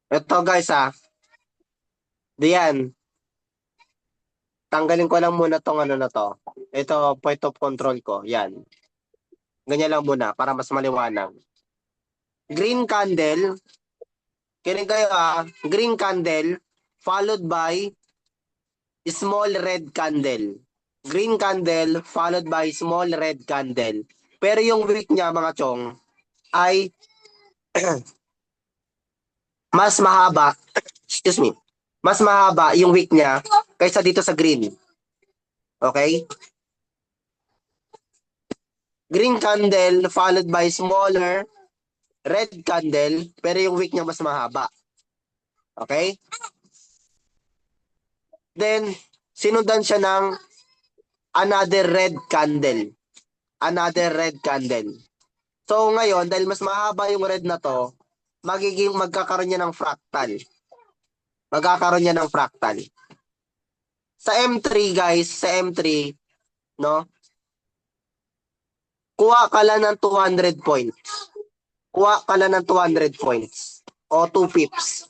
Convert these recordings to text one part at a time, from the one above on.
Ito guys diyan, tanggalin ko lang muna tong ano na to. Ito, point of control ko. Yan. Ganyan lang muna para mas maliwanag. Green candle, kinig kayo green candle followed by small red candle. Green candle followed by small red candle. Pero yung wick niya mga chong ay mas mahaba. Excuse me. Mas mahaba yung wick niya kaysa dito sa green. Okay? Green candle followed by smaller red candle pero yung wick niya mas mahaba. Okay? Then, sinundan siya ng another red candle. Another red candle. So ngayon, dahil mas mahaba yung red na to, magkakaroon niya ng fractal. Magkakaroon niya ng fractal. Sa M3 guys, sa M3, no? Kuha ka lang ng 200 points. Kuha ka lang ng 200 points. O 2 pips.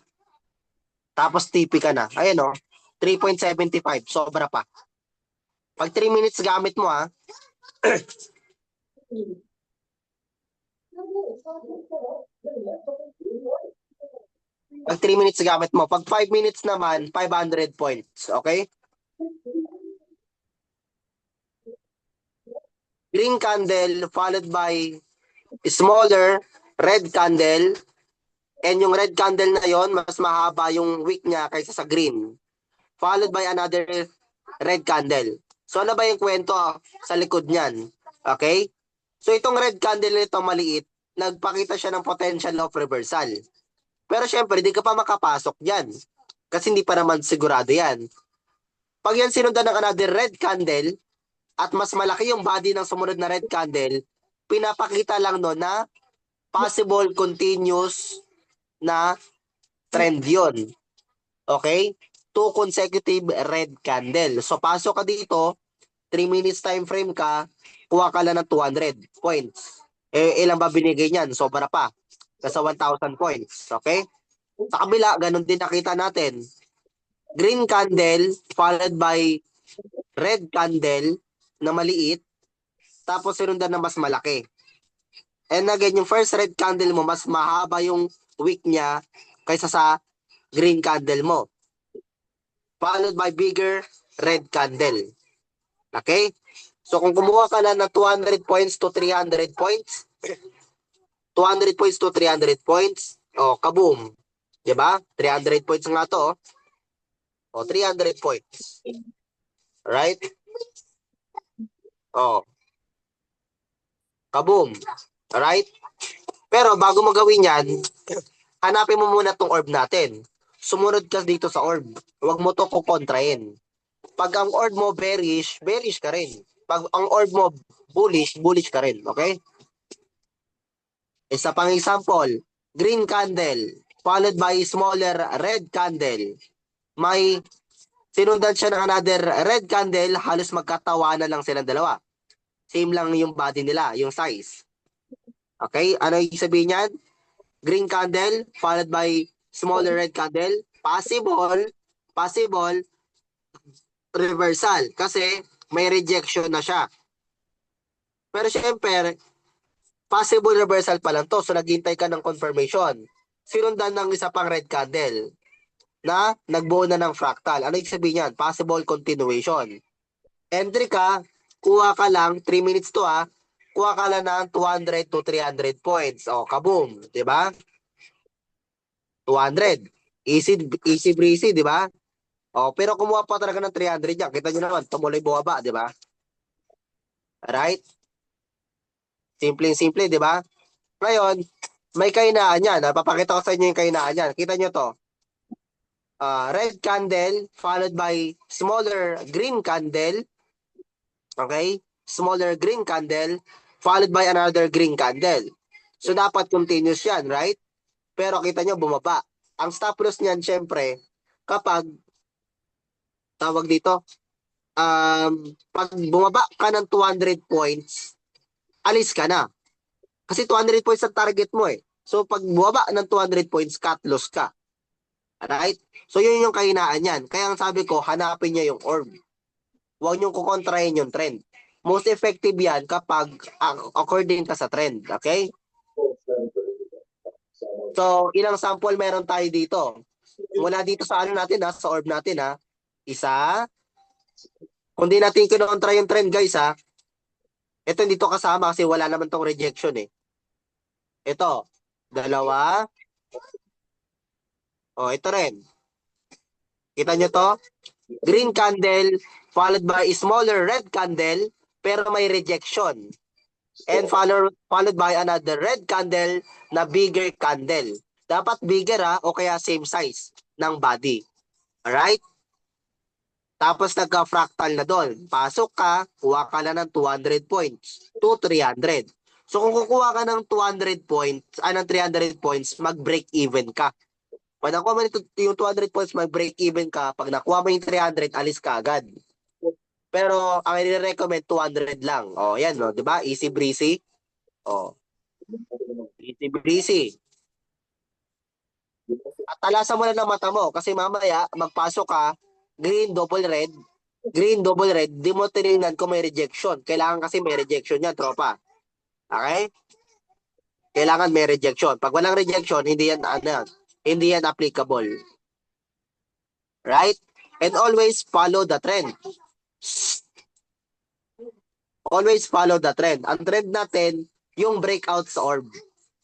Tapos TP ka na. Ayan o. 3.75. Sobra pa. Pag 3 minutes gamit mo Pag 3 minutes gamit mo. Pag 5 minutes naman, 500 points. Okay? Green candle followed by smaller red candle. And yung red candle na yon mas mahaba yung wick niya kaysa sa green. Followed by another red candle. So ano ba yung kwento sa likod niyan? Okay? So itong red candle nito maliit, nagpakita siya ng potential of reversal. Pero syempre, di ka pa makapasok dyan. Kasi hindi pa naman sigurado yan. Pag yan sinundan ng another red candle, at mas malaki yung body ng sumunod na red candle, pinapakita lang no na possible continuous na trend yon. Okay? 2 consecutive red candle. So pasok ka dito, 3 minutes time frame ka, kuha ka lang ng 200 points. Ilan ba binigay niyan? Sobra pa. Nasa 1,000 points. Okay? Sa kabila, ganun din nakita natin. Green candle followed by red candle na maliit, tapos sinundan na mas malaki. And again, yung first red candle mo, mas mahaba yung wick niya kaysa sa green candle mo. Followed by bigger red candle. Okay? So kung kumuha ka na ng 200 points to 300 points, 200 points to 300 points, kaboom. Diba? 300 points nga to. 300 points. Right? Oh, kaboom. Alright? Pero bago mo gawin yan, hanapin mo muna tong orb natin. Sumunod ka dito sa orb. Huwag mo to kukontrahin. Pag ang orb mo bearish, bearish ka rin. Pag ang orb mo bullish, bullish ka rin. Okay? Isa pang example, green candle followed by smaller red candle. May sinundan siya ng another red candle, halos magkatawanan lang silang dalawa. Same lang yung body nila, yung size. Okay? Ano yung sabihin niyan? Green candle followed by smaller red candle. Possible reversal kasi may rejection na siya. Pero syempre, possible reversal pa lang to. So naghintay ka ng confirmation. Sinundan ng isa pang red candle na nagbuo na ng fractal. Ano yung sabihin niyan? Possible continuation. Entry ka, kuha ka lang, 3 minutes to kuha ka lang ng 200 to 300 points. Kaboom. Diba? 200. Easy breezy, di ba? Pero kumuha pa talaga ng 300 yan. Kita nyo naman, tumuloy bumaba, di ba? Right? Simple-simple, di ba? Ngayon, may kainaan yan. Papakita ko sa inyo yung kainaan yan. Kita nyo to. Red candle followed by smaller green candle. Okay? Smaller green candle followed by another green candle. So, dapat continuous yan, right? Pero kita nyo, bumaba. Ang stop loss niyan, syempre, kapag tawag dito, pag bumaba ka ng 200 points, alis ka na. Kasi 200 points ang target mo eh. So pag bumaba ng 200 points, cut loss ka. Alright? So, yun yung kahinaan yan. Kaya ang sabi ko, hanapin niya yung orb. Huwag niyong kukontrahin yung trend. Most effective yan kapag according ka sa trend. Okay? So, ilang sample meron tayo dito? Mula dito sa ano natin ha, sa orb natin ha. Isa. Kung di natin kinontra yung trend guys ha, ito hindi to kasama kasi wala naman tong rejection eh. Ito, dalawa. O, ito rin. Kita nyo to? Green candle followed by smaller red candle pero may rejection. And followed by another red candle na bigger candle. Dapat bigger ha o kaya same size ng body. Alright? Tapos nagka-fractal na doon. Pasok ka, kuha ka na ng 200 points to 300. So kung kukuha ka ng 200 points, ng 300 points, mag-break even ka. Pag nakuha mo yung 200 points, mag-break even ka. Pag nakuha mo yung 300, alis ka agad. Pero ang i-recommend 200 lang. Oh, yan, no, 'di ba? Easy breezy. Oh, easy breezy. At talasan mo na ng mata mo kasi mamaya magpasok ka, green, double red, green, double red, di mo tinignan kung may rejection. Kailangan kasi may rejection yan, tropa. Okay? Kailangan may rejection. Pag walang rejection, hindi yan, hindi yan applicable. Right? And always follow the trend. Always follow the trend. Ang trend natin, yung breakout sa orb.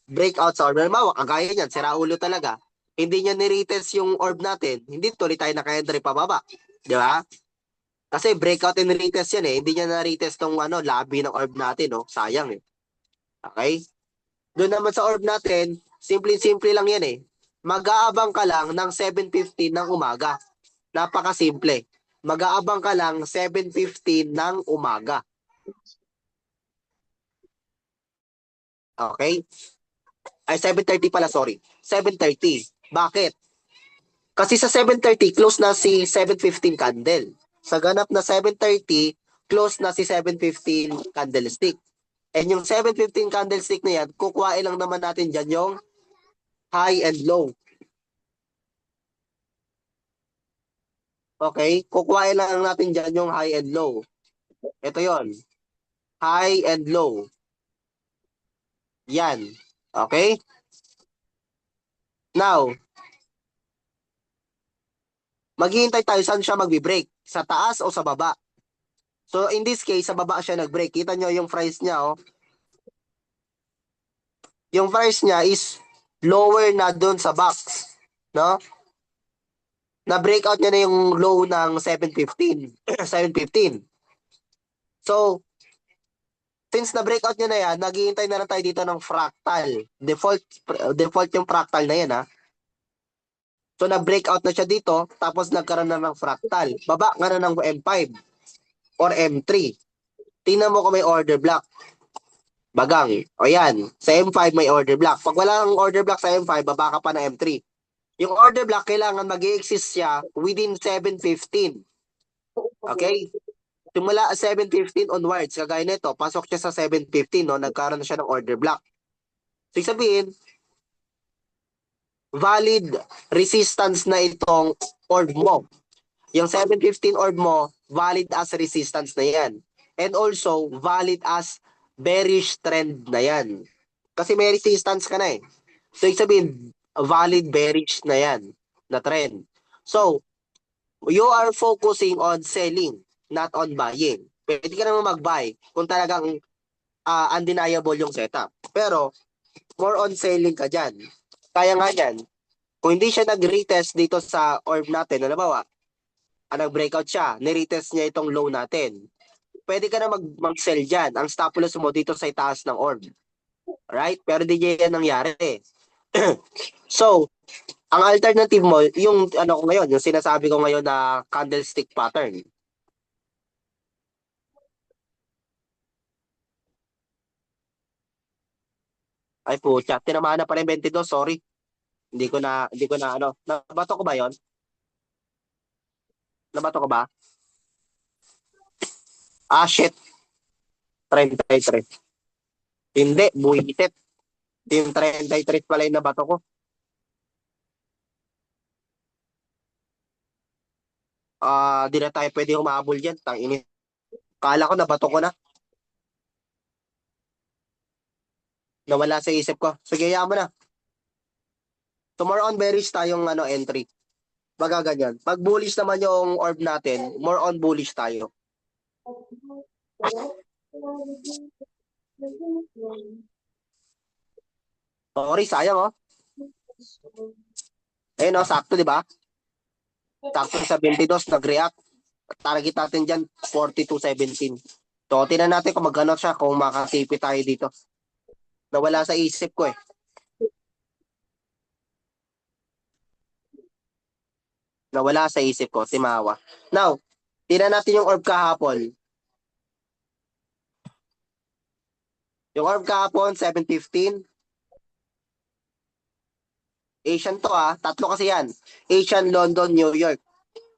Breakout sa orb. Halimbawa, kagaya niyan, siraulo talaga. Hindi niya niretest yung orb natin, hindi tuloy tayo naka-entry pababa. Di ba? Kasi breakout and retest yan eh. Hindi niya na-retest tong labi ng orb natin, no? Sayang eh. Okay? Doon naman sa orb natin, simple-simple lang yan eh. Mag-aabang ka lang ng 7:15 ng umaga. Napaka-simple. Mag-aabang ka lang 7:15 ng umaga. Okay? Ay, 7:30 pala, sorry. 7:30. Bakit? Kasi sa 7:30, close na si 7:15 candle. Sa ganap na 7:30, close na si 7:15 candlestick. And yung 7:15 candlestick na yan, kukuhain lang naman natin dyan yung high and low. Okay? Kukuhain lang natin dyan yung high and low. Ito yon, high and low. Yan. Okay? Now, maghihintay tayo saan siya magbe-break. Sa taas o sa baba. So, in this case, sa baba siya nag-break. Kita nyo yung price niya, oh. Yung price niya is lower na doon sa box. No? Na-breakout niya na yung low ng 7:15. 7:15. So, since na-breakout niya na yan, naghihintay na lang tayo dito ng fractal. Default yung fractal na yan, ha? So, na-breakout na siya dito, tapos nagkaroon na ng fractal. Baba nga na ng M5 or M3. Tingnan mo kung may order block. Bagang. O yan, sa M5 may order block. Pag wala ng order block sa M5, baba ka pa na M3. Yung order block, kailangan mag-i-exist siya within 7:15. Okay? Simula 7:15 onwards, kagaya nito, pasok siya sa 7:15, no? Nagkaroon na siya ng order block. So, sabihin, valid resistance na itong orb mo. Yung 7:15 orb mo, valid as resistance na yan. And also, valid as bearish trend na yan. Kasi may resistance ka na eh. So, sabihin, valid bearish na yan, na trend. So, you are focusing on selling, not on buying. Pwede ka naman mag-buy kung talagang undeniable yung setup. Pero, more on selling ka dyan. Kaya nga yan, kung hindi siya nag-retest dito sa orb natin, halimbawa, nag-breakout siya, niretest niya itong low natin, pwede ka na mag-sell dyan. Ang stop loss mo dito sa itaas ng orb. Right? Pero di yan nangyari. So, ang alternative mo, yung ko ngayon, yung sinasabi ko ngayon na candlestick pattern. Ay po, chat. Tinamaan na pala yung 22, sorry. Hindi ko na nabato ko ba yon? Nabato ko ba? Ah, shit. 33. Hindi, buwisit. Yung 33 pala yung nabato ko. Di na tayo pwede humabol dyan. Tanginin. Kala ko nabato ko na. Nawala sa isip ko. Sige, hayaan mo na. So more on bearish tayong entry. Baga ganyan. Pag bullish naman yung orb natin, more on bullish tayo. Sorry, sayang oh. Ayun oh, sakto di ba? Sakto sa 22, nag-react. Target natin dyan, 42.17. So, tinan natin kung magkano siya, kung makatipi tayo dito. Nawala sa isip ko eh. Nawala sa isip ko, Timawa. Now, tinan natin yung orb kahapon. Yung orb kahapon, 7.15. Asian to tatlo kasi yan. Asian, London, New York.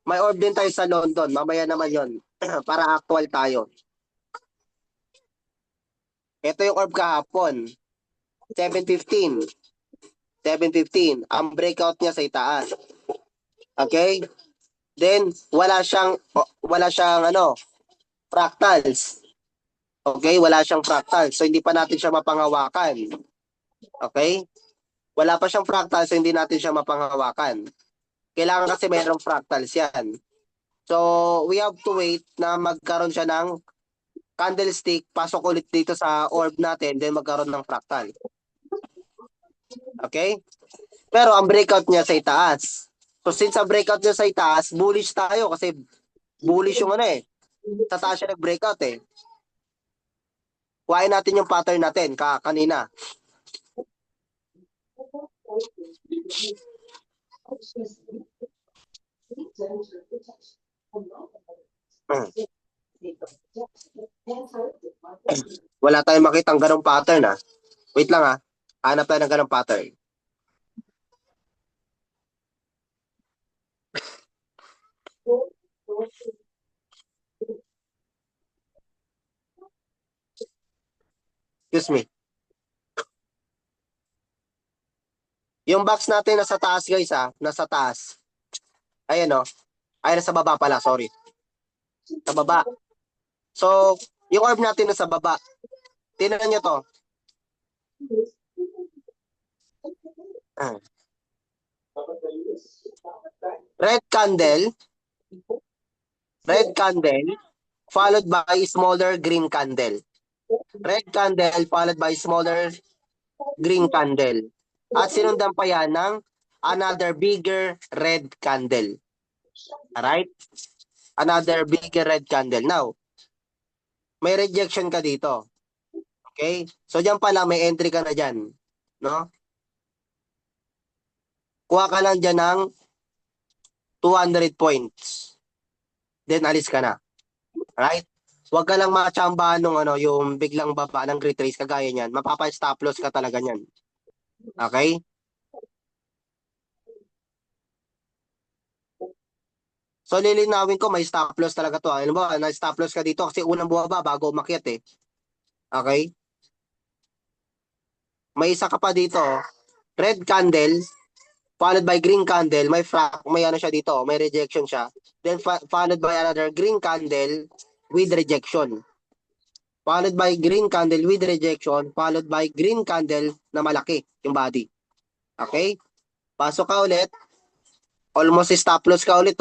May orb din tayo sa London. Mamaya naman yon para actual tayo. Ito yung orb kahapon. 7.15. 7.15. Ang breakout niya sa itaas. Okay? Then, wala siyang fractals. Okay? Wala siyang fractals. So, hindi pa natin siya mapanghawakan. Okay? Wala pa siyang fractals, so hindi natin siya mapanghawakan. Kailangan kasi mayroong fractals yan. So, we have to wait na magkaroon siya ng candlestick, pasok ulit dito sa orb natin, then magkaroon ng fractal. Okay? Pero ang breakout niya sa itaas. So, since ang breakout niya sa itaas, bullish tayo kasi bullish yung sa taas siya nag-breakout eh. Kuhain natin yung pattern natin kanina. Wala tayong makitang ganong pattern Wait lang hanap tayo ng ganong pattern. Excuse me. Yung box natin nasa taas guys nasa taas. Ayan ay nasa baba pala, sorry. Sa baba. So, yung orb natin nasa baba. Tingnan nyo to. Red candle, followed by smaller green candle. Red candle followed by smaller green candle. At sinundan pa yan ng another bigger red candle. Alright? Another bigger red candle. Now, may rejection ka dito. Okay? So, dyan pala, may entry ka na dyan. No? Kuha ka lang dyan ng 200 points. Then, alis ka na. Right? Huwag ka lang machambahan nung yung biglang baba ng retrace kagaya niyan. Mapapa-stop loss ka talaga niyan. Okay? So, lilinawin ko, may stop loss talaga to. Ano ba? Na-stop loss ka dito kasi unang bumaba bago umakyat eh. Okay? May isa ka pa dito. Red candle, followed by green candle. May siya dito. May rejection siya. Then, followed by another green candle with rejection. Followed by green candle with rejection. Followed by green candle na malaki, yung body. Okay? Pasok ka ulit. Almost stop loss ka ulit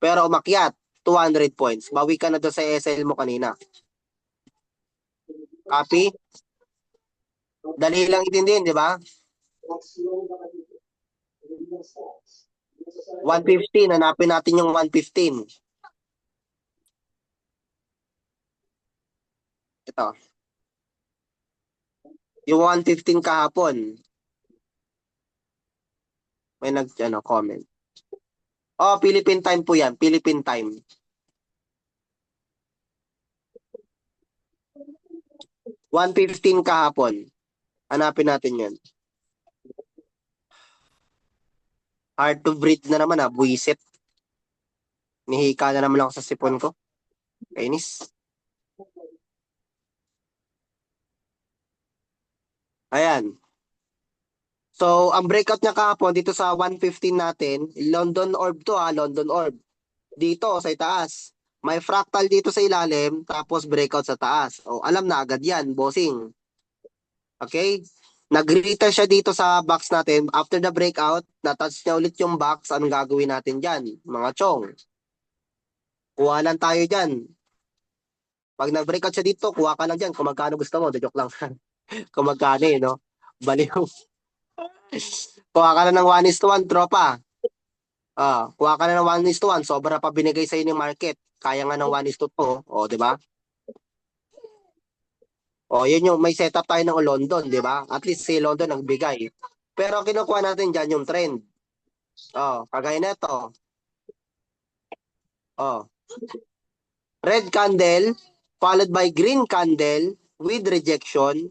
Pero umakyat, 200 points. Bawi ka na doon sa SL mo kanina. Copy? Dali lang itindihin, di ba? 115, hanapin natin yung 115. Ito. Yung 115 kahapon. May comment. Oh, Philippine time po yan. Philippine time. 115 kahapon. Hanapin natin yan. Hard to breathe na naman buwisit. Nihika na naman ako sa sipon ko. Kainis. Ayan. So, ang breakout niya kahapon dito sa 115 natin, London orb to London orb. dito sa itaas. May fractal dito sa ilalim, tapos breakout sa taas. O, alam na agad yan, bossing. Okay? Nag-return siya dito sa box natin. After the breakout, natouch niya ulit yung box. Anong gagawin natin dyan? Mga chong. Kuha lang tayo dyan. Pag nag-breakout siya dito, kuha ka lang dyan. Kung magkano gusto mo, joke lang. Kung magkano no? Baliw. Kuha ka na ng 1:1, tropa. Kuha ka na ng 1:1. Sobra pa binigay sa'yo ni market. Kaya nga ng 1:2. O, di ba? O, yun yung may setup tayo ng London, di ba? At least si London nagbigay. Pero ang kinukuha natin dyan yung trend. Kagaya nito. Oh, red candle followed by green candle with rejection.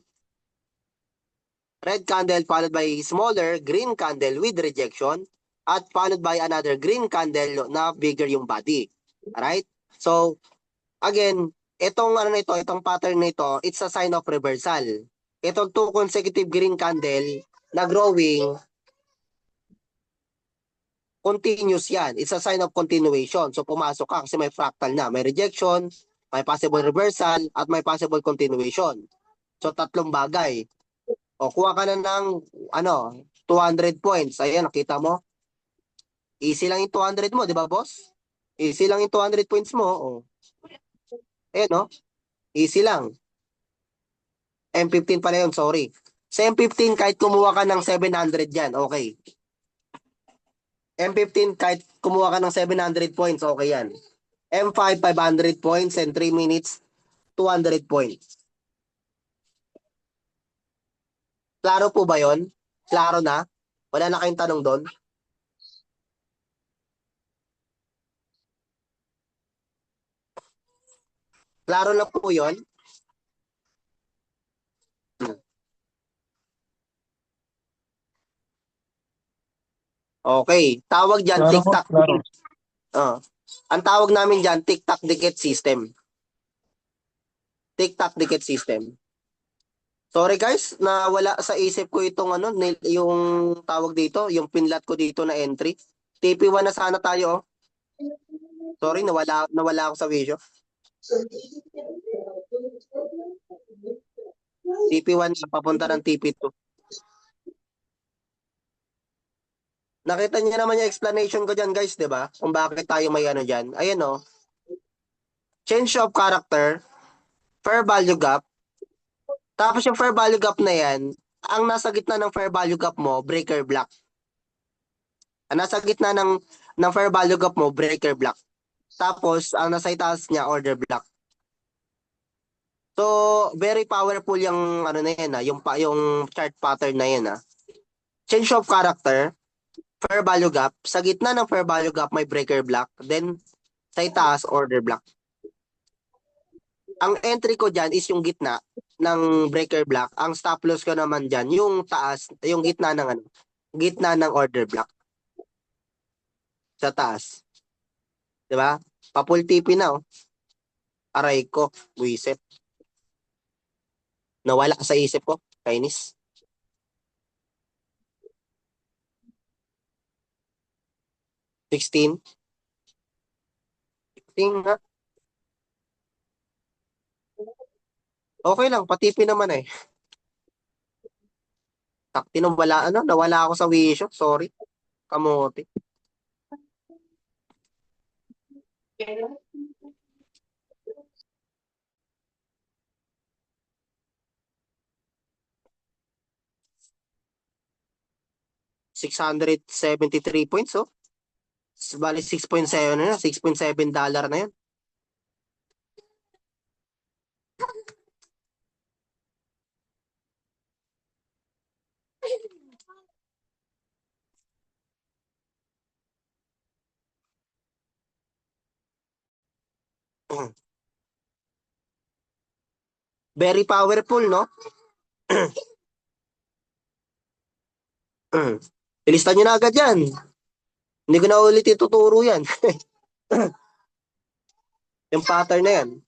Red candle followed by smaller green candle with rejection at followed by another green candle na bigger yung body. Alright? So, again, itong ano na ito, itong pattern na ito, it's a sign of reversal. Itong two consecutive green candle na growing, continuous yan. It's a sign of continuation. So, pumasok ka kasi may fractal na. May rejection, may possible reversal, at may possible continuation. So, tatlong bagay. O, kuha ka na ng, 200 points. Ayan, nakita mo? Easy lang yung 200 mo, di ba, boss? Easy lang yung 200 points mo. O. Ayan, no? Easy lang. M15 pala yun, sorry. Sa M15, kahit kumuha ka ng 700 yan, okay. M15, kahit kumuha ka ng 700 points, okay yan. M5, 500 points and 3 minutes, 200 points. Klaro po ba yon? Klaro na? Wala na kayong tanong doon? Klaro na po yon? Okay. Tawag dyan, Klaro po, tic-tac. klaro. Ang tawag namin dyan, tic-tac dikit system. Tic-tac dikit system. Sorry guys, nawala sa isip ko itong yung tawag dito, yung pinlat ko dito na entry. TP1 na sana tayo. Sorry, nawala ako sa video. TP1 na papunta ng TP2. Nakita niyo naman yung explanation ko dyan guys, di ba? Kung bakit tayo may dyan. Ayan o. Change of character, fair value gap. Tapos yung fair value gap na yan, ang nasa gitna ng fair value gap mo, breaker block. Ang nasa gitna ng fair value gap mo, breaker block. Tapos, ang nasa itaas niya, order block. So, very powerful yung na yan, yung chart pattern na yan. Change of character, fair value gap. Sa gitna ng fair value gap, may breaker block. Then, sa itaas, order block. Ang entry ko dyan is yung gitna ng breaker block. Ang stop loss ko naman dyan, yung taas, yung gitna ng order block. Sa taas. Diba? Papul TP na, oh. Aray ko, buisit. Nawala sa isip ko. Kainis. $16. 16 nga. Okay lang, patipi naman eh. Takti nawala ako sa wisyo. Sorry. Kamote. $673 points, oh. Bali 6.7 na, $6.7 na yan. Very powerful, no? Ilista nyo na agad yan. Hindi ko na ulit ituturo yan. Yung pattern na yan.